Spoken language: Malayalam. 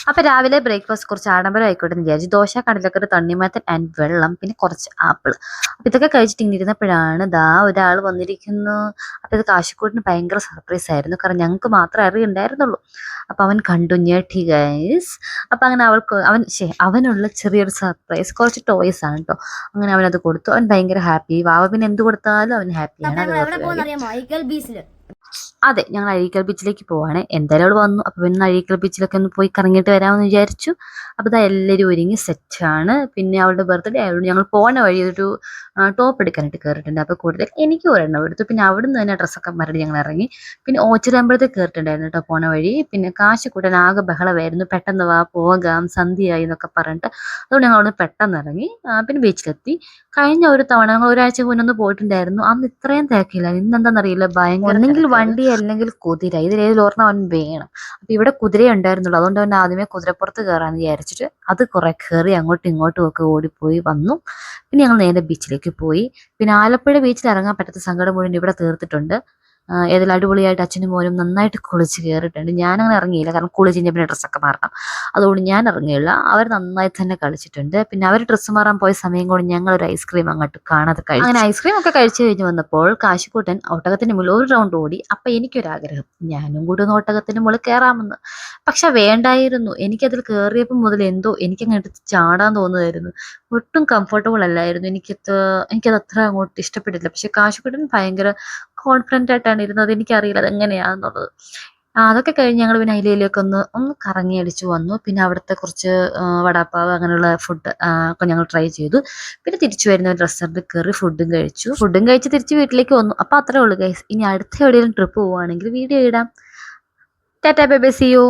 അപ്പോൾ രാവിലെ ബ്രേക്ക്ഫാസ്റ്റ് കുറച്ച് ആഡംബരം ആയിക്കോട്ടെ എന്ന് വിചാരിച്ചു. ദോശ, കടലക്കറി, തണ്ണിമത്തൻ ആൻഡ് വെള്ളം, പിന്നെ കുറച്ച് ആപ്പിൾ. അപ്പോൾ ഇതൊക്കെ കഴിച്ചിട്ട് ഇങ്ങനെ ഇരുന്നപ്പോഴാണ് ഒരാൾ വന്നിരിക്കുന്നു. അപ്പോൾ ഇത് കാശിക്കൂട്ടിന് ഭയങ്കര സർപ്രൈസ് ആയിരുന്നു. കാരണം ഞങ്ങൾക്ക് മാത്രമേ അറിയുണ്ടായിരുന്നുള്ളൂ. അപ്പോൾ അവൻ കണ്ടു, ഞെട്ടി ഗൈസ്. അപ്പോൾ അങ്ങനെ അവനുള്ള ചെറിയൊരു സർപ്രൈസ് കുറച്ച് ടോയ്സ് ആണ് കേട്ടോ. അങ്ങനെ അവനത് കൊടുത്തു. അവൻ ഭയങ്കര ഹാപ്പി. വാവ പിന്നെ എന്ത് കൊടുത്താലും അവൻ ഹാപ്പിയാണ്. അതെ, ഞങ്ങൾ അഴീക്കൽ ബീച്ചിലേക്ക് പോവാണ്. എന്തായാലും അവൾ വന്നു. അപ്പോൾ പിന്നെ അഴീക്കൽ ബീച്ചിലൊക്കെ ഒന്ന് പോയി കറങ്ങിയിട്ട് വരാമെന്ന് വിചാരിച്ചു. അപ്പോൾ ഇതാ എല്ലാവരും ഒരുങ്ങി സെറ്റാണ്. പിന്നെ അവളുടെ ബർത്ത്ഡേ ആയതുകൊണ്ട് ഞങ്ങൾ പോണ വഴി ഒരു ടോപ്പ് എടുക്കാനായിട്ട് കയറിയിട്ടുണ്ട്. അപ്പോൾ കൂടുതൽ എനിക്ക് ഒരെണ്ണം എടുത്തു. പിന്നെ അവിടുന്ന് തന്നെ ഡ്രസ്സൊക്കെ മാറി ഞങ്ങൾ ഇറങ്ങി. പിന്നെ ഓച്ചിറമ്പലത്തേക്ക് കയറിയിട്ടുണ്ടായിരുന്നു കേട്ടോ പോണ വഴി. പിന്നെ കാശ് കൂട്ടാൻ ആകെ ബഹളമായിരുന്നു. പെട്ടെന്ന് വാ പോകാം, സന്ധ്യയായി എന്നൊക്കെ പറഞ്ഞിട്ട്. അതുകൊണ്ട് ഞങ്ങൾ അവിടുന്ന് പെട്ടെന്ന് ഇറങ്ങി. പിന്നെ ബീച്ചിലെത്തി. കഴിഞ്ഞ ഒരു തവണ ഞങ്ങൾ ഒരാഴ്ച മുന്നേ ഒന്ന് പോയിട്ടുണ്ടായിരുന്നു. അന്ന് ഇത്രയും തിരക്കില്ല. ഇന്നെന്താണെന്നറിയില്ല, ഭയങ്കര ഒന്നെങ്കിൽ വണ്ടി അല്ലെങ്കിൽ കുതിര, ഇതിലേതിലോർന്ന് അവൻ വേണം. അപ്പോൾ ഇവിടെ കുതിര ഉണ്ടായിരുന്നുള്ളൂ. അതുകൊണ്ട് അവൻ ആദ്യമേ കുതിരപ്പുറത്ത് കയറാമെന്ന് വിചാരിച്ചിട്ട് അത് കുറേ കയറി അങ്ങോട്ടും ഇങ്ങോട്ടും ഒക്കെ ഓടിപ്പോയി വന്നു. പിന്നെ ഞങ്ങൾ നേരെ ബീച്ചിലേക്ക് പോയി. പിന്നെ ആലപ്പുഴ ബീച്ചിൽ ഇറങ്ങാൻ പറ്റാത്ത സങ്കടം മുഴുവൻ ഇവിടെ തീർത്തിട്ടുണ്ട്. ഏതെല്ലാം അടിപൊളിയായിട്ട് അച്ഛനും മോനും നന്നായിട്ട് കുളിച്ച് കയറിയിട്ടുണ്ട്. ഞാനങ്ങനെ ഇറങ്ങിയില്ല, കാരണം കുളിച്ച് കഴിഞ്ഞാൽ പിന്നെ ഡ്രസ്സൊക്കെ മാറണം. അതുകൊണ്ട് ഞാൻ ഇറങ്ങിയില്ല. അവർ നന്നായി തന്നെ കളിച്ചിട്ടുണ്ട്. പിന്നെ അവർ ഡ്രസ്സ് മാറാൻ പോയ സമയം കൊണ്ട് ഞങ്ങൾ ഒരു ഐസ്ക്രീം അങ്ങോട്ട് കാണാതെ കഴിച്ചു. അങ്ങനെ ഐസ്ക്രീം ഒക്കെ കഴിച്ചു കഴിഞ്ഞ് വന്നപ്പോൾ കാശിക്കൂട്ടൻ ഒട്ടകത്തിന് മുകളിൽ ഒരു റൗണ്ട് ഓടി. അപ്പം എനിക്കൊരാഗ്രഹം, ഞാനും കൂടി ഒന്ന് ഒട്ടകത്തിന് മുകളിൽ കയറാമെന്ന്. പക്ഷെ വേണ്ടായിരുന്നു. എനിക്കതിൽ കയറിയപ്പോൾ മുതൽ എന്തോ എനിക്കങ്ങ് എടുത്ത് ചാടാൻ തോന്നുമായിരുന്നു. ഒട്ടും കംഫർട്ടബിൾ അല്ലായിരുന്നു. എനിക്കത് അത്ര അങ്ങോട്ട് ഇഷ്ടപ്പെട്ടില്ല. പക്ഷെ കാശിക്കൂട്ടൻ ഭയങ്കര കോൺഫിഡൻ്റ് ആയിട്ടാണ് ഇരുന്നത്. എനിക്കറിയില്ല അതെങ്ങനെയാണെന്നുള്ളത്. അതൊക്കെ കഴിഞ്ഞ് ഞങ്ങൾ പിന്നെ അതിലേക്ക് ഒന്ന് കറങ്ങി അടിച്ചു വന്നു. പിന്നെ അവിടുത്തെ കുറച്ച് വടാപ്പാവ് അങ്ങനെയുള്ള ഫുഡ് ഒക്കെ ഞങ്ങൾ ട്രൈ ചെയ്തു. പിന്നെ തിരിച്ചു വരുന്ന ഒരു റെസ്റ്റോറൻറ്റിൽ കയറി ഫുഡും കഴിച്ച് തിരിച്ച് വീട്ടിലേക്ക് വന്നു. അപ്പോൾ അത്രേ ഉള്ളൂ ഗൈസ്. ഇനി അടുത്ത എവിടെയെങ്കിലും ട്രിപ്പ് പോവുകയാണെങ്കിൽ വീഡിയോ ഇടാം. Tata bye bye, see U.